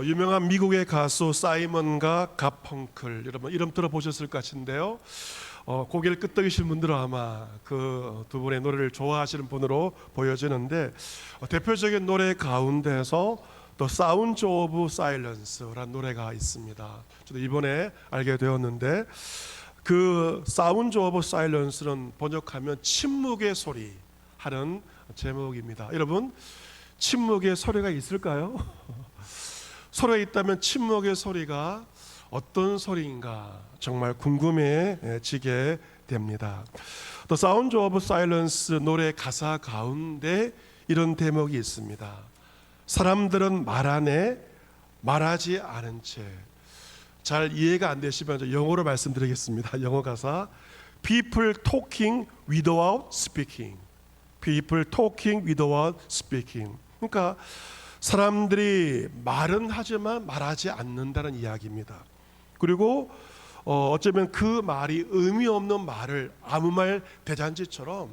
유명한 미국의 가수 사이먼과 가펑클, 여러분 이름 들어보셨을 것 같은데요. 고개를 끄덕이실 분들은 아마 그 두 분의 노래를 좋아하시는 분으로 보여지는데, 대표적인 노래 가운데서 The Sound of Silence라는 노래가 있습니다. 저도 이번에 알게 되었는데, 그 Sound of Silence는 번역하면 침묵의 소리 하는 제목입니다. 여러분, 침묵의 소리가 있을까요? 소리가 있다면 침묵의 소리가 어떤 소리인가 정말 궁금해지게 됩니다. The Sound of Silence 노래 가사 가운데 이런 대목이 있습니다. 사람들은 말하네 말하지 않은 채. 잘 이해가 안 되시면 영어로 말씀드리겠습니다. 영어 가사 People talking without speaking. People talking without speaking. 그러니까 사람들이 말은 하지만 말하지 않는다는 이야기입니다. 그리고 어쩌면 그 말이 의미 없는 말을 아무 말 대잔치처럼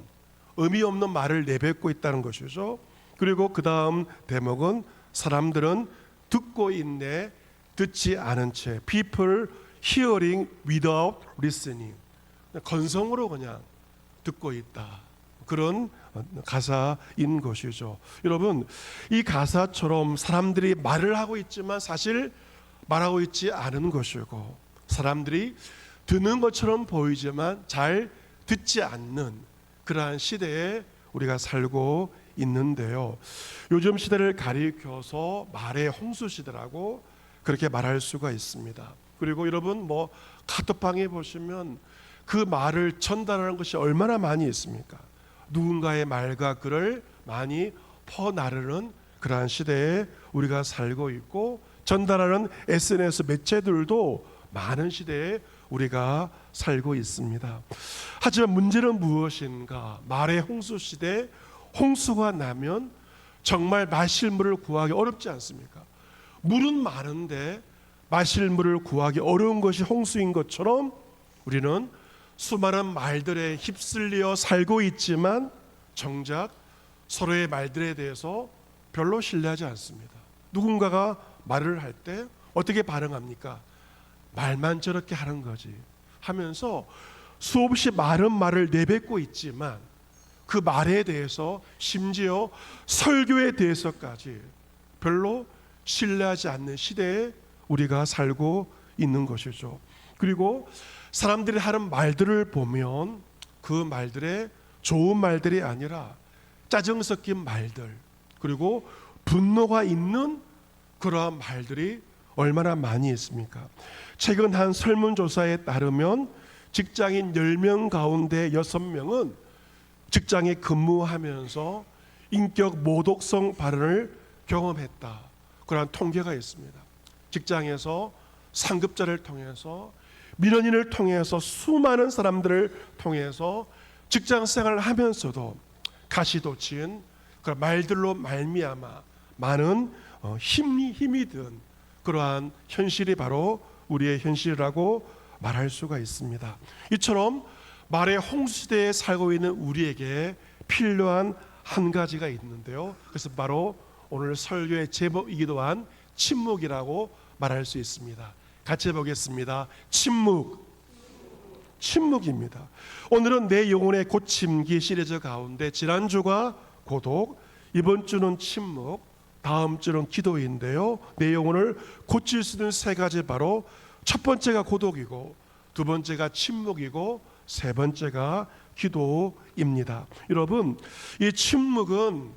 의미 없는 말을 내뱉고 있다는 것이죠. 그리고 그 다음 대목은 사람들은 듣고 있네 듣지 않은 채. People hearing without listening. 건성으로 그냥 듣고 있다. 그런 가사인 것이죠. 여러분, 이 가사처럼 사람들이 말을 하고 있지만 사실 말하고 있지 않은 것이고, 사람들이 듣는 것처럼 보이지만 잘 듣지 않는 그러한 시대에 우리가 살고 있는데요. 요즘 시대를 가리켜서 말의 홍수 시대라고 그렇게 말할 수가 있습니다. 그리고 여러분, 카톡방에 보시면 그 말을 전달하는 것이 얼마나 많이 있습니까? 누군가의 말과 글을 많이 퍼나르는 그러한 시대에 우리가 살고 있고, 전달하는 SNS 매체들도 많은 시대에 우리가 살고 있습니다. 하지만 문제는 무엇인가? 말의 홍수 시대, 홍수가 나면 정말 마실 물을 구하기 어렵지 않습니까? 물은 많은데 마실 물을 구하기 어려운 것이 홍수인 것처럼 우리는 수많은 말들에 휩쓸려 살고 있지만 정작 서로의 말들에 대해서 별로 신뢰하지 않습니다. 누군가가 말을 할 때 어떻게 반응합니까? 말만 저렇게 하는 거지 하면서 수없이 많은 말을 내뱉고 있지만 그 말에 대해서, 심지어 설교에 대해서까지 별로 신뢰하지 않는 시대에 우리가 살고 있는 것이죠. 그리고 사람들이 하는 말들을 보면 그 말들에 좋은 말들이 아니라 짜증 섞인 말들, 그리고 분노가 있는 그러한 말들이 얼마나 많이 있습니까? 최근 한 설문조사에 따르면 직장인 10명 가운데 6명은 직장에 근무하면서 인격 모독성 발언을 경험했다. 그러한 통계가 있습니다. 직장에서 상급자를 통해서, 민원인을 통해서, 수많은 사람들을 통해서 직장 생활을 하면서도 가시돋친 그 말들로 말미암아 많은 힘이 든 그러한 현실이 바로 우리의 현실이라고 말할 수가 있습니다. 이처럼 말의 홍수시대에 살고 있는 우리에게 필요한 한 가지가 있는데요. 그래서 바로 오늘 설교의 제목이기도 한 침묵이라고 말할 수 있습니다. 같이 보겠습니다. 침묵입니다. 오늘은 내 영혼의 고침기 시리즈 가운데 지난주가 고독, 이번 주는 침묵, 다음 주는 기도인데요. 내 영혼을 고칠 수 있는 세 가지, 바로 첫 번째가 고독이고, 두 번째가 침묵이고, 세 번째가 기도입니다. 여러분, 이 침묵은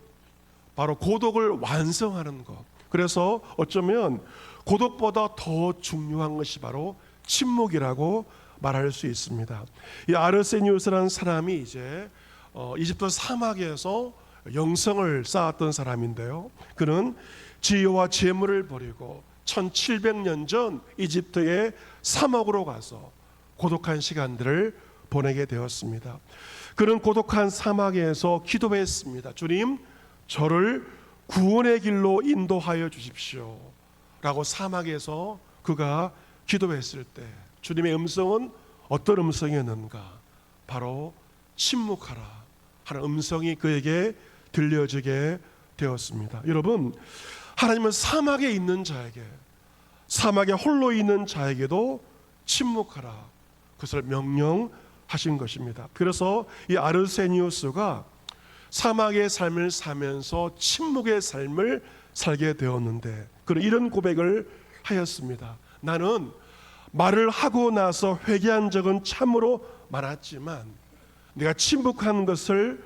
바로 고독을 완성하는 것. 그래서 어쩌면 고독보다 더 중요한 것이 바로 침묵이라고 말할 수 있습니다. 이 아르세니우스라는 사람이 이제 이집트 사막에서 영성을 쌓았던 사람인데요. 그는 지혜와 재물을 버리고 1700년 전 이집트의 사막으로 가서 고독한 시간들을 보내게 되었습니다. 그는 고독한 사막에서 기도했습니다. 주님, 저를 구원의 길로 인도하여 주십시오 라고 사막에서 그가 기도했을 때 주님의 음성은 어떤 음성이었는가? 바로 침묵하라 하는 음성이 그에게 들려지게 되었습니다. 여러분, 하나님은 사막에 있는 자에게, 사막에 홀로 있는 자에게도 침묵하라, 그것을 명령하신 것입니다. 그래서 이 아르세니우스가 사막의 삶을 사면서 침묵의 삶을 살게 되었는데, 그런 이런 고백을 하였습니다. 나는 말을 하고 나서 회개한 적은 참으로 많았지만 내가 침묵한 것을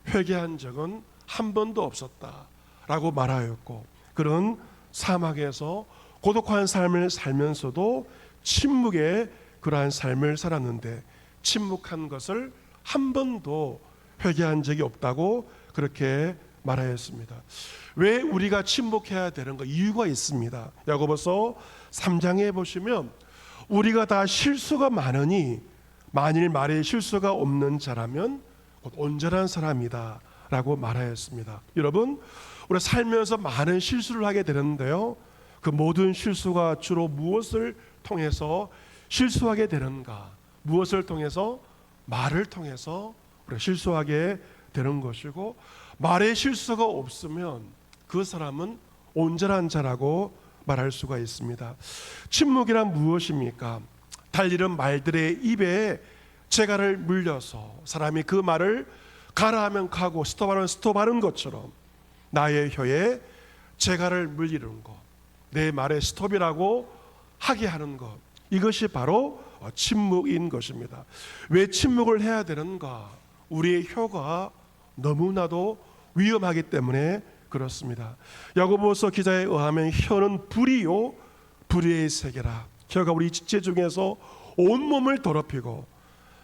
회개한 적은 한 번도 없었다라고 말하였고, 그런 사막에서 고독한 삶을 살면서도 침묵의 그러한 삶을 살았는데 침묵한 것을 한 번도 회개한 적이 없다고 그렇게 말하였습니다. 왜 우리가 침묵해야 되는가? 이유가 있습니다. 야고보서 3장에 보시면 우리가 다 실수가 많으니 만일 말에 실수가 없는 자라면 곧 온전한 사람이다 라고 말하였습니다. 여러분, 우리가 살면서 많은 실수를 하게 되는데요, 그 모든 실수가 주로 무엇을 통해서 실수하게 되는가? 무엇을 통해서? 말을 통해서 우리가 실수하게 되는 것이고, 말에 실수가 없으면 그 사람은 온전한 자라고 말할 수가 있습니다. 침묵이란 무엇입니까? 달리는 말들의 입에 재갈을 물려서 사람이 그 말을 가라 하면 가고 스톱하면 스톱하는 것처럼 나의 혀에 재갈을 물리는 것, 내 말에 스톱이라고 하게 하는 것, 이것이 바로 침묵인 것입니다. 왜 침묵을 해야 되는가? 우리의 혀가 너무나도 위험하기 때문에 그렇습니다. 야고보서 기자에 의하면 혀는 불이요 불의의 세계라. 혀가 우리 지체 중에서 온몸을 더럽히고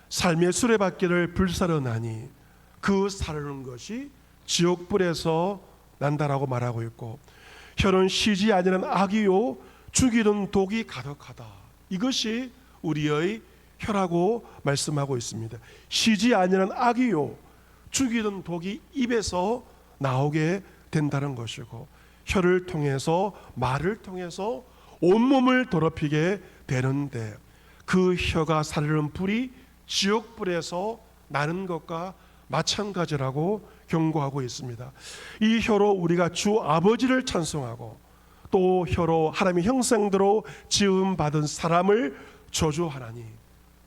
삶의 수레바퀴를 불사르나니 그 사르는 것이 지옥불에서 난다라고 말하고 있고, 혀는 쉬지 아니하는 악이요 죽이는 독이 가득하다. 이것이 우리의 혀라고 말씀하고 있습니다. 쉬지 아니하는 악이요 죽이는 독이 입에서 나오게 된다는 것이고, 혀를 통해서, 말을 통해서 온몸을 더럽히게 되는데 그 혀가 사르는 불이 지옥불에서 나는 것과 마찬가지라고 경고하고 있습니다. 이 혀로 우리가 주 아버지를 찬송하고 또 혀로 하나님의 형상대로 지음받은 사람을 저주하나니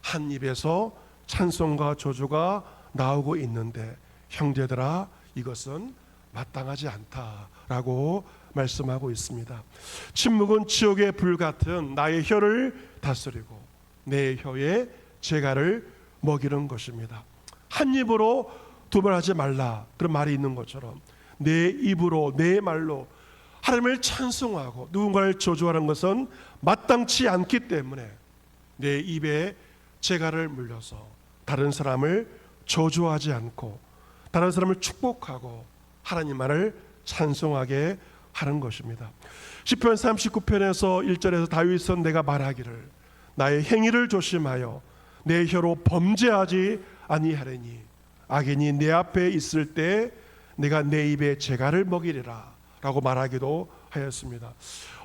한 입에서 찬송과 저주가 나오고 있는데 형제들아, 이것은 마땅하지 않다라고 말씀하고 있습니다. 침묵은 지옥의 불 같은 나의 혀를 다스리고 내 혀에 재갈을 먹이는 것입니다. 한 입으로 두 번 하지 말라, 그런 말이 있는 것처럼 내 입으로, 내 말로 하나님을 찬송하고 누군가를 저주하는 것은 마땅치 않기 때문에 내 입에 재갈을 물려서 다른 사람을 저주하지 않고 다른 사람을 축복하고 하나님만을 찬송하게 하는 것입니다. 시편 39편에서 1절에서 다윗은 내가 말하기를 나의 행위를 조심하여 내 혀로 범죄하지 아니하리니 악인이 내 앞에 있을 때 내가 내 입에 재갈을 먹이리라 라고 말하기도 하였습니다.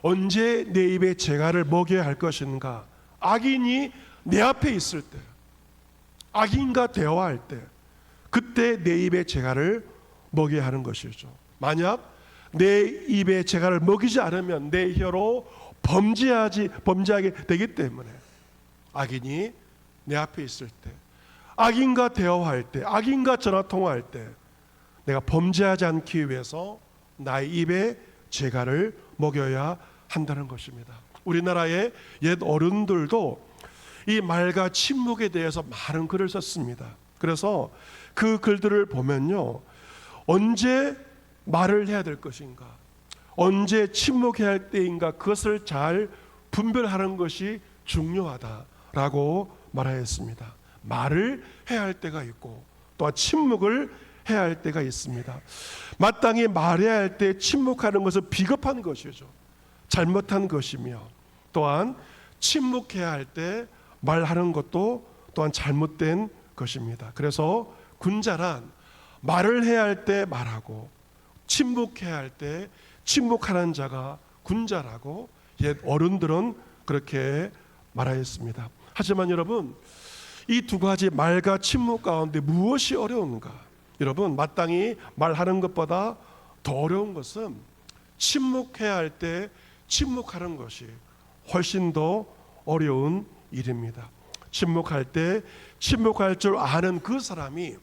언제 내 입에 재갈을 먹여야 할 것인가? 악인이 내 앞에 있을 때, 악인과 대화할 때, 그때 내 입에 재갈을 먹여야 하는 것이죠. 만약 내 입에 재갈을 먹이지 않으면 내 혀로 범죄하게 되기 때문에 악인이 내 앞에 있을 때, 악인과 대화할 때, 악인과 전화통화할 때 내가 범죄하지 않기 위해서 나의 입에 재갈을 먹여야 한다는 것입니다. 우리나라의 옛 어른들도 이 말과 침묵에 대해서 많은 글을 썼습니다. 그래서 그 글들을 보면요, 언제 말을 해야 될 것인가, 언제 침묵해야 할 때인가, 그것을 잘 분별하는 것이 중요하다라고 말하였습니다. 말을 해야 할 때가 있고 또한 침묵을 해야 할 때가 있습니다. 마땅히 말해야 할 때 침묵하는 것은 비겁한 것이죠. 잘못한 것이며, 또한 침묵해야 할 때 말하는 것도 또한 잘못된 것입니다. 그래서 군자란 말을 해야 할 때 말하고 침묵해야 할 때 침묵하는 자가 군자라고 옛 어른들은 그렇게 말하였습니다. 하지만 여러분, 이 두 가지 말과 침묵 가운데 무엇이 어려운가? 여러분, 마땅히 말하는 것보다 더 어려운 것은 침묵해야 할 때 침묵하는 것이 훨씬 더 어려운 일입니다. 침묵할 때 침묵할 줄 아는 그 사람이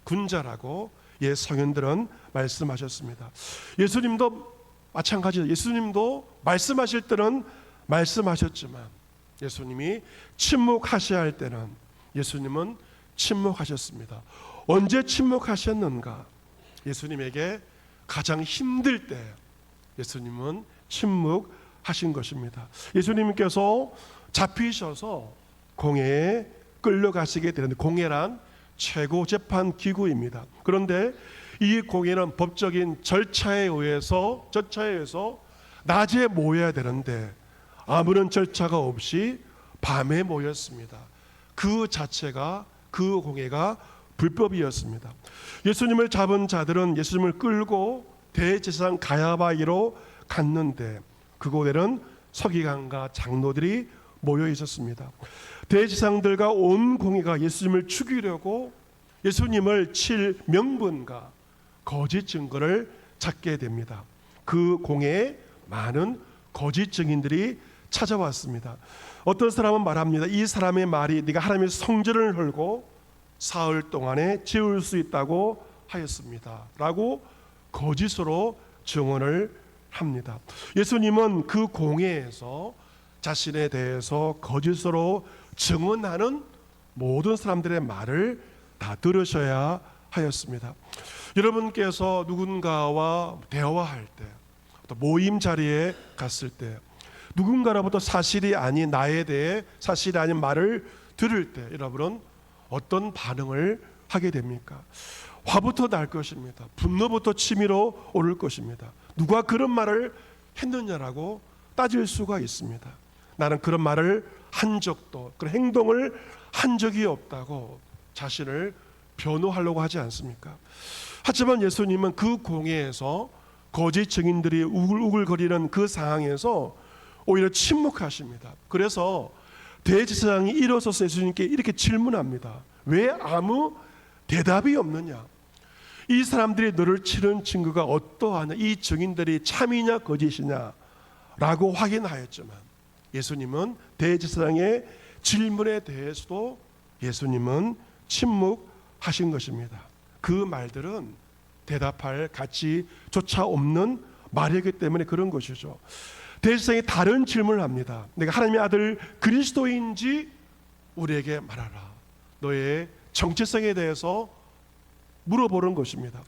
군자라고 성현들은 말씀하셨습니다. 예수님도 마찬가지로 예수님도 말씀하실 때는 말씀하셨지만 예수님이 침묵하셔야 할 때는 예수님은 침묵하셨습니다. 언제 침묵하셨는가? 예수님에게 가장 힘들 때 예수님은 침묵하신 것입니다. 예수님께서 잡히셔서 공회에 끌려가시게 되는데, 공회란 최고 재판 기구입니다. 그런데 이 공회는 법적인 절차에 의해서 낮에 모여야 되는데 아무런 절차가 없이 밤에 모였습니다. 그 자체가, 그 공회가 불법이었습니다. 예수님을 잡은 자들은 예수님을 끌고 대제사장 가야바이로 갔는데 그곳에는 서기관과 장로들이 모여 있었습니다. 대제사장들과 온 공회가 예수님을 죽이려고 예수님을 칠 명분과 거짓 증거를 찾게 됩니다. 그 공회에 많은 거짓 증인들이 찾아왔습니다. 어떤 사람은 말합니다. 이 사람의 말이 네가 하나님의 성전을 헐고 사흘 동안에 지을 수 있다고 하였습니다 라고 거짓으로 증언을 합니다. 예수님은 그 공회에서 자신에 대해서 거짓으로 증언하는 모든 사람들의 말을 다 들으셔야 하였습니다. 여러분께서 누군가와 대화할 때, 또 모임 자리에 갔을 때 누군가로부터 사실이 아닌, 나에 대해 사실이 아닌 말을 들을 때 여러분은 어떤 반응을 하게 됩니까? 화부터 날 것입니다. 분노부터 치밀어 오를 것입니다. 누가 그런 말을 했느냐라고 따질 수가 있습니다. 나는 그런 말을 한 적도, 그런 행동을 한 적이 없다고 자신을 변호하려고 하지 않습니까? 하지만 예수님은 그 공회에서 거짓 증인들이 우글우글거리는 그 상황에서 오히려 침묵하십니다. 그래서 대제사장이 일어서서 예수님께 이렇게 질문합니다. 왜 아무 대답이 없느냐? 이 사람들이 너를 치는 증거가 어떠하냐? 이 증인들이 참이냐 거짓이냐? 라고 확인하였지만 예수님은 대제사장의 질문에 대해서도 예수님은 침묵하신 것입니다. 그 말들은 대답할 가치조차 없는 말이기 때문에 그런 것이죠. 대제사장이 다른 질문을 합니다. 내가 하나님의 아들 그리스도인지 우리에게 말하라. 너의 정체성에 대해서 물어보는 것입니다.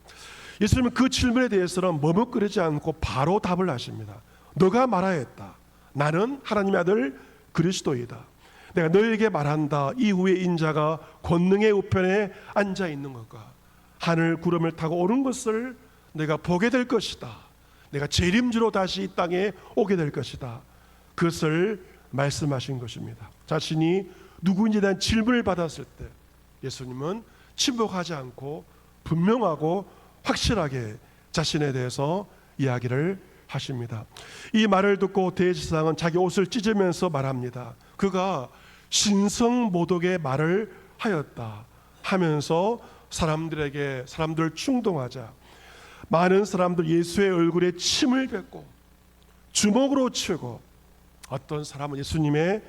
예수님은 그 질문에 대해서는 머뭇거리지 않고 바로 답을 하십니다. 너가 말하였다. 나는 하나님의 아들 그리스도이다. 내가 너에게 말한다. 이후에 인자가 권능의 우편에 앉아 있는 것과 하늘 구름을 타고 오는 것을 내가 보게 될 것이다. 내가 재림주로 다시 이 땅에 오게 될 것이다. 그것을 말씀하신 것입니다. 자신이 누구인지에 대한 질문을 받았을 때 예수님은 침묵하지 않고 분명하고 확실하게 자신에 대해서 이야기를 하십니다. 이 말을 듣고 대제사장은 자기 옷을 찢으면서 말합니다. 그가 신성모독의 말을 하였다 하면서 사람들 충동하자 많은 사람들 예수의 얼굴에 침을 뱉고 주먹으로 치고 어떤 사람은 예수님의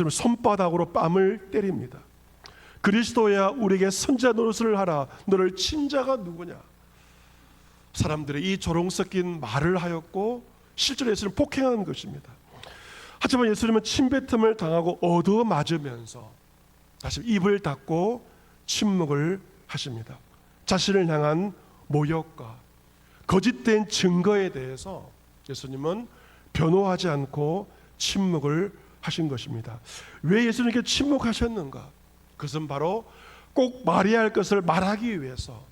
손바닥으로 뺨을 때립니다. 그리스도야 우리에게 선지자 노릇을 하라. 너를 친 자가 누구냐? 사람들이 이 조롱 섞인 말을 하였고 실제로 예수님을 폭행한 것입니다. 하지만 예수님은 침뱉음을 당하고 얻어맞으면서 다시 입을 닫고 침묵을 하십니다. 자신을 향한 모욕과 거짓된 증거에 대해서 예수님은 변호하지 않고 침묵을 하신 것입니다. 왜 예수님께 침묵하셨는가? 그것은 바로 꼭 말해야 할 것을 말하기 위해서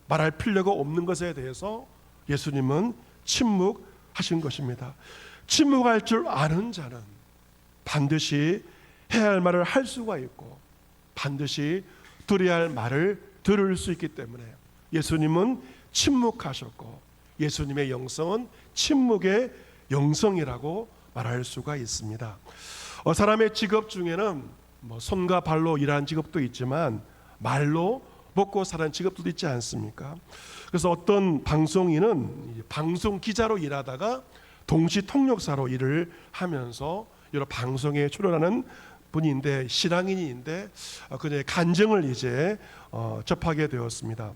말할 필요가 없는 것에 대해서 예수님은 침묵하신 것입니다. 침묵할 줄 아는 자는 반드시 해야 할 말을 할 수가 있고 반드시 들어야 할 말을 들을 수 있기 때문에 예수님은 침묵하셨고 예수님의 영성은 침묵의 영성이라고 말할 수가 있습니다. 사람의 직업 중에는 손과 발로 일하는 직업도 있지만 말로 먹고 사는 직업도 있지 않습니까? 그래서 어떤 방송인은 방송 기자로 일하다가 동시 통역사로 일을 하면서 여러 방송에 출연하는 분인데, 신앙인인데 그녀의 간증을 이제 접하게 되었습니다.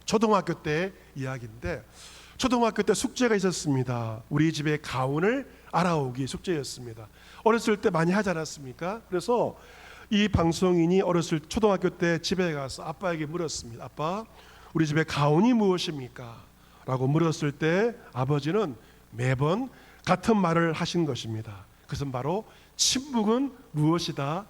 초등학교 때 이야기인데, 초등학교 때 숙제가 있었습니다. 우리 집에 가훈을 알아오기 숙제였습니다. 어렸을 때 많이 하지 않았습니까? 그래서 이 방송인이 어렸을 초등학교 때 집에 가서 아빠에게 물었습니다. 아빠, 우리 집에 가훈이 무엇입니까? 라고 물었을 때 아버지는 매번 같은 말을 하신 것입니다. 그것은 바로 침묵은 무엇이다?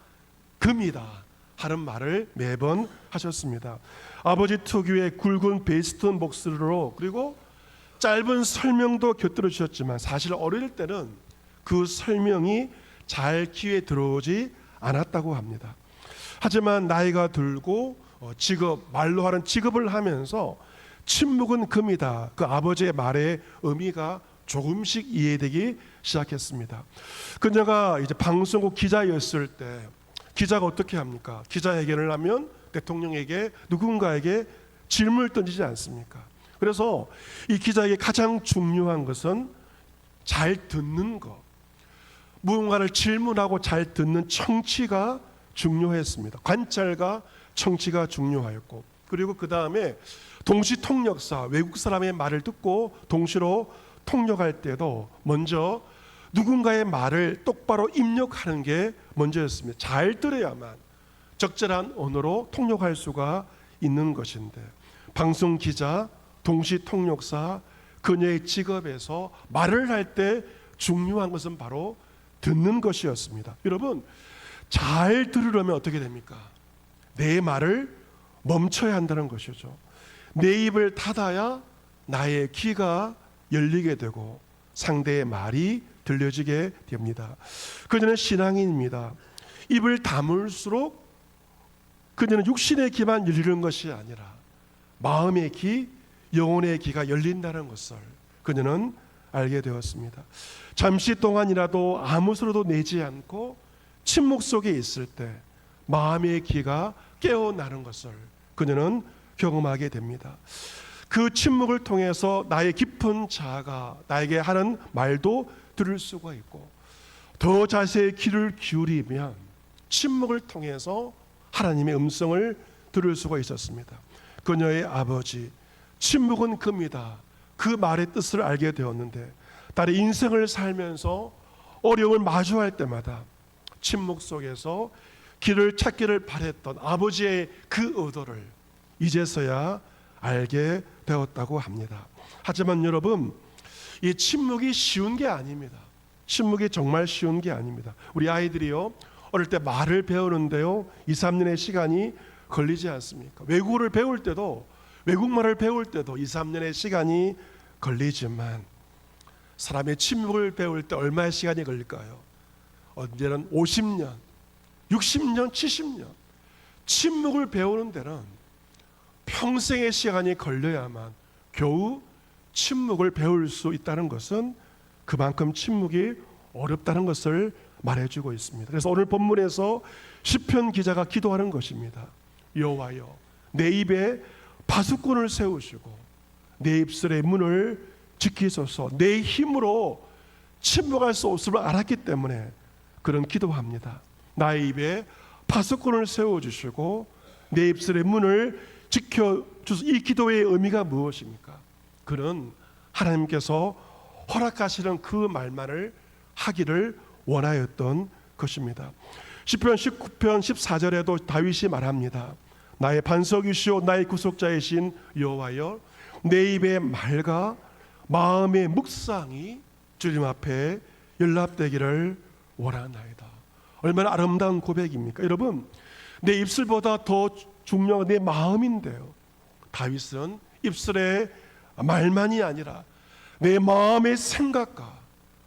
금이다 하는 말을 매번 하셨습니다. 아버지 특유의 굵은 베스트 목소리로, 그리고 짧은 설명도 곁들여 주셨지만 사실 어릴 때는 그 설명이 잘 귀에 들어오지 않았다고 합니다. 하지만 나이가 들고 말로 하는 직업을 하면서 침묵은 금이다, 그 아버지의 말의 의미가 조금씩 이해되기 시작했습니다. 그녀가 이제 방송국 기자였을 때 기자가 어떻게 합니까? 기자회견을 하면 대통령에게, 누군가에게 질문을 던지지 않습니까? 그래서 이 기자에게 가장 중요한 것은 잘 듣는 것, 무언가를 질문하고 잘 듣는 청취가 중요했습니다. 관찰과 청취가 중요하였고, 그리고 그 다음에 동시 통역사, 외국 사람의 말을 듣고 동시로 통역할 때도 먼저 누군가의 말을 똑바로 입력하는 게 먼저였습니다. 잘 들어야만 적절한 언어로 통역할 수가 있는 것인데, 방송 기자, 동시 통역사, 그녀의 직업에서 말을 할 때 중요한 것은 바로 듣는 것이었습니다. 여러분, 잘 들으려면 어떻게 됩니까? 내 말을 멈춰야 한다는 것이죠. 내 입을 닫아야 나의 귀가 열리게 되고 상대의 말이 들려지게 됩니다. 그녀는 신앙인입니다. 입을 다물수록 그녀는 육신의 귀만 열리는 것이 아니라 마음의 귀, 영혼의 귀가 열린다는 것을 그녀는 알게 되었습니다. 잠시 동안이라도 아무 소리도 내지 않고 침묵 속에 있을 때 마음의 귀가 깨어나는 것을 그녀는 경험하게 됩니다. 그 침묵을 통해서 나의 깊은 자아가 나에게 하는 말도 들을 수가 있고, 더 자세히 귀를 기울이면 침묵을 통해서 하나님의 음성을 들을 수가 있었습니다. 그녀의 아버지, 침묵은 금이다, 그 말의 뜻을 알게 되었는데, 딸의 인생을 살면서 어려움을 마주할 때마다 침묵 속에서 길을 찾기를 바랬던 아버지의 그 의도를 이제서야 알게 되었다고 합니다. 하지만 여러분, 이 침묵이 쉬운 게 아닙니다. 침묵이 정말 쉬운 게 아닙니다. 우리 아이들이요, 어릴 때 말을 배우는데요 2, 3년의 시간이 걸리지 않습니까? 외국어를 배울 때도, 외국말을 배울 때도 2, 3년의 시간이 걸리지만 사람의 침묵을 배울 때 얼마의 시간이 걸릴까요? 언제는 50년, 60년, 70년. 침묵을 배우는 데는 평생의 시간이 걸려야만 겨우 침묵을 배울 수 있다는 것은 그만큼 침묵이 어렵다는 것을 말해주고 있습니다. 그래서 오늘 본문에서 시편 기자가 기도하는 것입니다. 여호와여, 내 입에 파수꾼을 세우시고 내 입술의 문을 지키소서. 내 힘으로 침묵할 수 없음을 알았기 때문에 그런 기도합니다. 나의 입에 파수꾼을 세워주시고 내 입술의 문을 지켜주소서. 이 기도의 의미가 무엇입니까? 그는 하나님께서 허락하시는 그 말만을 하기를 원하였던 것입니다. 시편 19편 14절에도 다윗이 말합니다. 나의 반석이시오 나의 구속자이신 여호와여, 내 입의 말과 마음의 묵상이 주님 앞에 연락되기를 원하나이다. 얼마나 아름다운 고백입니까? 여러분, 내 입술보다 더 중요한 내 마음인데요, 다윗은 입술의 말만이 아니라 내 마음의 생각과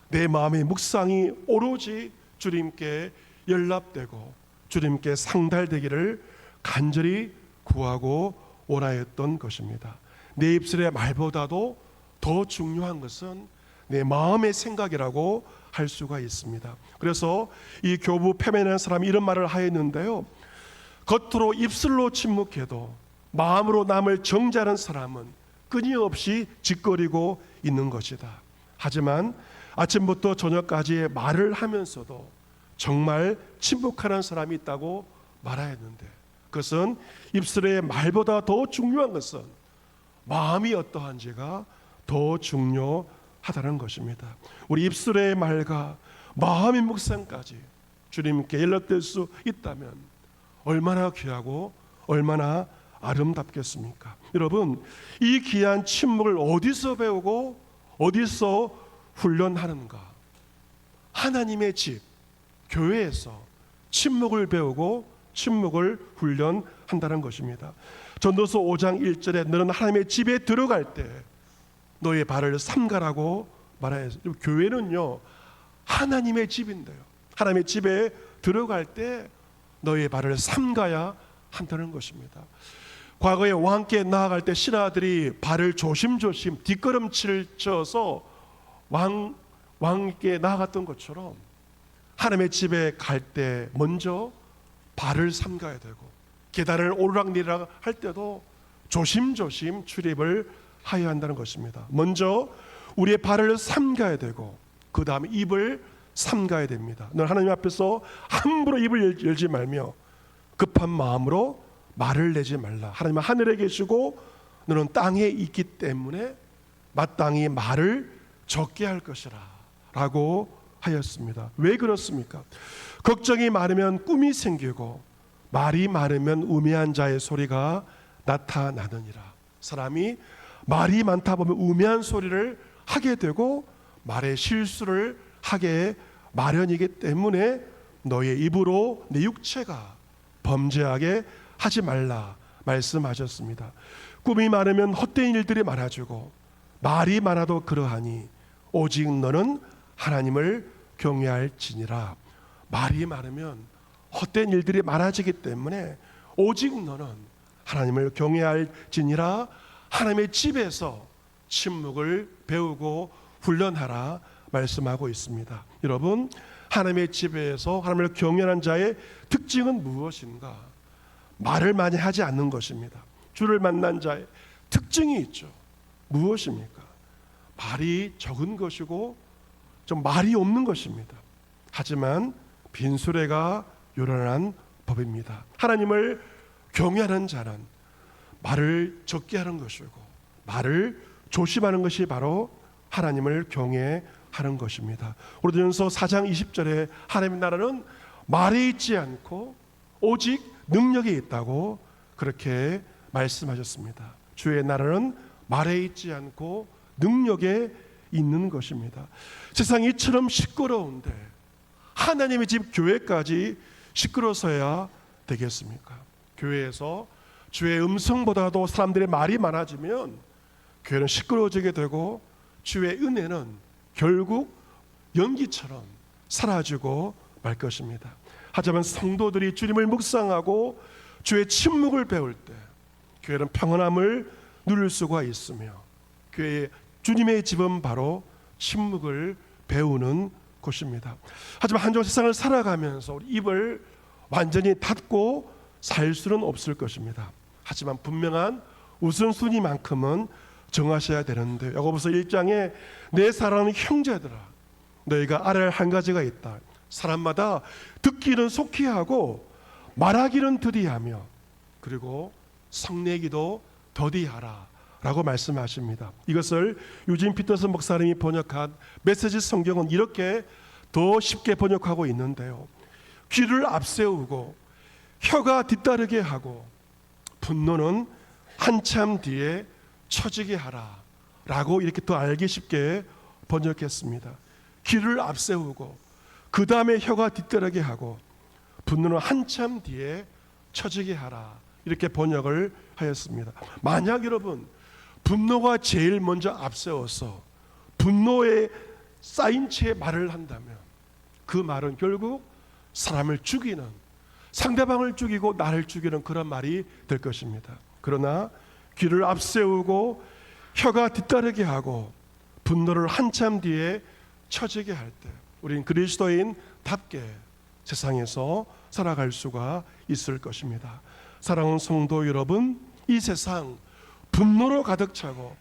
내 마음의 묵상이 오로지 주님께 연락되고 주님께 상달되기를 간절히 구하고 원하였던 것입니다. 내 입술의 말보다도 더 중요한 것은 내 마음의 생각이라고 할 수가 있습니다. 그래서 이 교부 페메라는 사람이 이런 말을 하였는데요, 겉으로 입술로 침묵해도 마음으로 남을 정죄하는 사람은 끊임없이 짓거리고 있는 것이다. 하지만 아침부터 저녁까지 말을 하면서도 정말 침묵하는 사람이 있다고 말하였는데, 그것은 입술의 말보다 더 중요한 것은 마음이 어떠한지가 더 중요하다는 것입니다. 우리 입술의 말과 마음의 묵상까지 주님께 연락될 수 있다면 얼마나 귀하고 얼마나 아름답겠습니까? 여러분, 이 귀한 침묵을 어디서 배우고 어디서 훈련하는가? 하나님의 집, 교회에서 침묵을 배우고 침묵을 훈련한다는 것입니다. 전도서 5장 1절에 너는 하나님의 집에 들어갈 때 너의 발을 삼가라고 말하였어요. 교회는요, 하나님의 집인데요, 하나님의 집에 들어갈 때 너의 발을 삼가야 한다는 것입니다. 과거에 왕께 나아갈 때 신하들이 발을 조심조심 뒷걸음질 쳐서 왕께 나아갔던 것처럼 하나님의 집에 갈 때 먼저 발을 삼가야 되고, 계단을 오르락내리락 할 때도 조심조심 출입을 하여야 한다는 것입니다. 먼저 우리의 발을 삼가야 되고 그 다음에 입을 삼가야 됩니다. 너는 하나님 앞에서 함부로 입을 열지 말며 급한 마음으로 말을 내지 말라. 하나님은 하늘에 계시고 너는 땅에 있기 때문에 마땅히 말을 적게 할 것이라 라고 하였습니다. 왜 그렇습니까? 걱정이 많으면 꿈이 생기고 말이 많으면 우매한 자의 소리가 나타나느니라. 사람이 말이 많다 보면 우매한 소리를 하게 되고 말의 실수를 하게 마련이기 때문에 너의 입으로 내 육체가 범죄하게 하지 말라 말씀하셨습니다. 꿈이 많으면 헛된 일들이 많아지고 말이 많아도 그러하니 오직 너는 하나님을 경외할지니라. 말이 많으면 헛된 일들이 많아지기 때문에 오직 너는 하나님을 경외할지니라. 하나님의 집에서 침묵을 배우고 훈련하라 말씀하고 있습니다. 여러분, 하나님의 집에서 하나님을 경외하는 자의 특징은 무엇인가? 말을 많이 하지 않는 것입니다. 주를 만난 자의 특징이 있죠. 무엇입니까? 말이 적은 것이고 좀 말이 없는 것입니다. 하지만 빈수레가 요란한 법입니다. 하나님을 경외하는 자는 말을 적게 하는 것이고 말을 조심하는 것이 바로 하나님을 경외하는 것입니다. 고린도전서 4장 20절에 하나님의 나라는 말에 있지 않고 오직 능력이 있다고 그렇게 말씀하셨습니다. 주의 나라는 말에 있지 않고 능력에 있는 것입니다. 세상이 이처럼 시끄러운데 하나님의 집 교회까지 시끄러워서야 되겠습니까? 교회에서 주의 음성보다도 사람들의 말이 많아지면 교회는 시끄러워지게 되고 주의 은혜는 결국 연기처럼 사라지고 말 것입니다. 하지만 성도들이 주님을 묵상하고 주의 침묵을 배울 때 교회는 평안함을 누릴 수가 있으며 교회의 주님의 집은 바로 침묵을 배우는 곳입니다. 하지만 한정 세상을 살아가면서 우리 입을 완전히 닫고 살 수는 없을 것입니다. 하지만 분명한 우선순위만큼은 정하셔야 되는데, 야고보서 1장에 내 사랑하는 형제들아 너희가 알아야 할 한 가지가 있다. 사람마다 듣기는 속히 하고 말하기는 더디하며 그리고 성내기도 더디하라 라고 말씀하십니다. 이것을 유진 피터슨 목사님이 번역한 메시지 성경은 이렇게 더 쉽게 번역하고 있는데요. 귀를 앞세우고 혀가 뒤따르게 하고 분노는 한참 뒤에 처지게 하라 라고 이렇게 더 알기 쉽게 번역했습니다. 귀를 앞세우고 그 다음에 혀가 뒤따르게 하고 분노는 한참 뒤에 처지게 하라 이렇게 번역을 하였습니다. 만약 여러분 분노가 제일 먼저 앞세워서 분노에 쌓인 채 말을 한다면 그 말은 결국 사람을 죽이는, 상대방을 죽이고 나를 죽이는 그런 말이 될 것입니다. 그러나 귀를 앞세우고 혀가 뒤따르게 하고 분노를 한참 뒤에 처지게 할 때 우리는 그리스도인답게 세상에서 살아갈 수가 있을 것입니다. 사랑하는 성도 여러분, 이 세상 분노로 가득 차고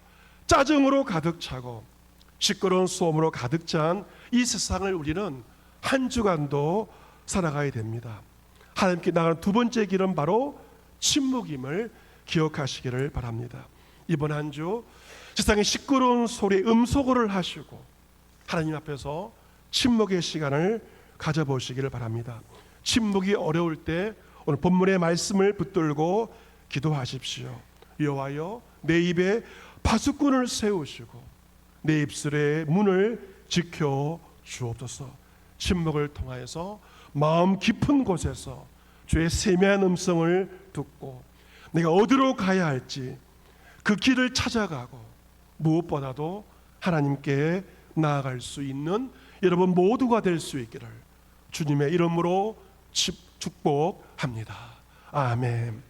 짜증으로 가득 차고 시끄러운 소음으로 가득 찬 이 세상을 우리는 한 주간도 살아가야 됩니다. 하나님께 나가는 두 번째 길은 바로 침묵임을 기억하시기를 바랍니다. 이번 한 주 세상의 시끄러운 소리에 음소거를 하시고 하나님 앞에서 침묵의 시간을 가져보시기를 바랍니다. 침묵이 어려울 때 오늘 본문의 말씀을 붙들고 기도하십시오. 여호와여, 내 입에 파수꾼을 세우시고 내 입술의 문을 지켜 주옵소서. 침묵을 통하여서 마음 깊은 곳에서 주의 세미한 음성을 듣고 내가 어디로 가야 할지 그 길을 찾아가고 무엇보다도 하나님께 나아갈 수 있는 여러분 모두가 될 수 있기를 주님의 이름으로 축복합니다. 아멘.